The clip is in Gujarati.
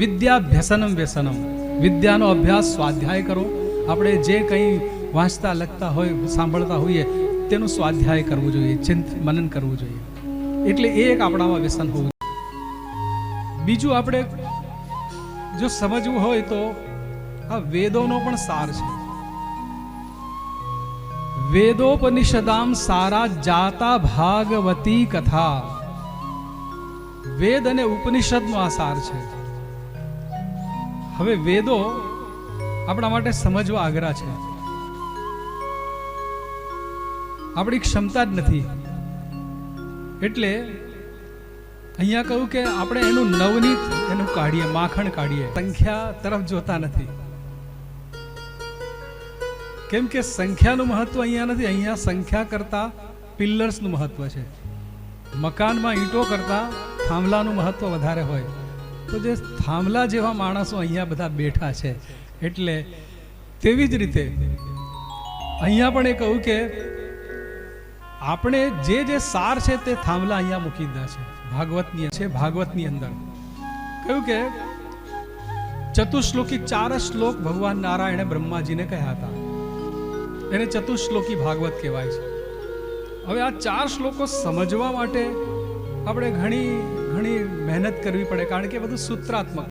વિદ્યાભ્યસનમ વ્યસનમ, વિદ્યાનો અભ્યાસ સ્વાધ્યાય કરો. આપણે જે કંઈ વાંચતા લખતા હોય સાંભળતા હોઈએ તેનું સ્વાધ્યાય કરવું જોઈએ, મનન કરવું જોઈએ. એટલે એ એક આપણામાં વ્યસન હોવું જોઈએ. બીજું આપણે જો સમજવું હોય તો આ વેદોનો પણ સાર છે. વેદોપનિષદામ સારા જાતા ભાગવતી કથા. વેદ અને ઉપનિષદનો આ સાર છે. હવે વેદો આપણા માટે સમજવા આગ્રહ છે. આપણી ક્ષમતા જ નથી. એટલે અહીંયા કહ્યું કે આપણે એનું નવનીત એનું કાઢીએ, માખણ કાઢીએ. સંખ્યા તરફ જોતા નથી. કેમ કે સંખ્યાનું મહત્વ અહીંયા નથી. અહીંયા સંખ્યા કરતા પિલ્લર્સનું મહત્વ છે. મકાનમાં ઈંટો કરતા થાંભલાનું મહત્વ વધારે હોય. તો જે થાંભલા જેવા માણસો અહીંયા બધા બેઠા છે. એટલે તેવી જ રીતે અહીંયા પણ એ કહ્યું કે આપણે જે સાર છે તે થાંભલા અહીંયા મૂકી દીધા છે. ભાગવતની અંદર કહ્યું કે ચતુશ્લોકી 4 શ્લોક ભગવાન નારાયણે બ્રહ્માજીને કહ્યા હતા. એને ચતુશ્લોકી ભાગવત કહેવાય છે. હવે આ 4 શ્લોકો સમજવા માટે આપણે ઘણી મહેનત કરવી પડે, કારણ કે બધું સૂત્રાત્મક